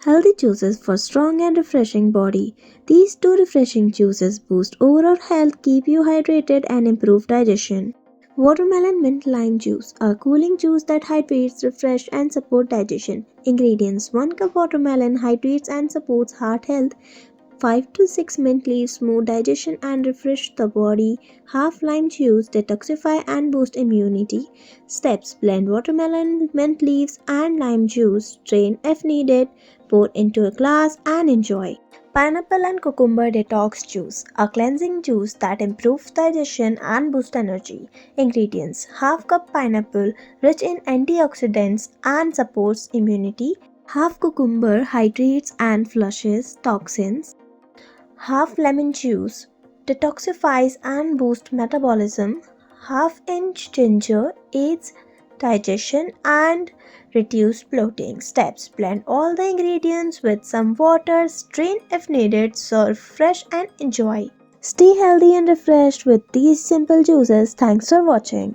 Healthy juices for strong and refreshing body. These two refreshing juices boost overall health, keep you hydrated and improve digestion. Watermelon mint lime juice, a cooling juice that hydrates, refresh and support digestion. Ingredients: 1 cup watermelon hydrates and supports heart health. 5 to 6 mint leaves smooth digestion and refresh the body. Half lime juice detoxify and boost immunity. Steps: blend watermelon, mint leaves and lime juice. Strain if needed. Pour into a glass and enjoy. Pineapple and cucumber detox juice, a cleansing juice that improves digestion and boosts energy. Ingredients: half cup pineapple, rich in antioxidants and supports immunity. Half cucumber, hydrates and flushes toxins. Half lemon juice, detoxifies and boosts metabolism. Half inch ginger, aids digestion and reduce bloating. Steps: blend all the ingredients with some water, strain if needed, serve fresh and enjoy. Stay healthy and refreshed with these simple juices. Thanks for watching.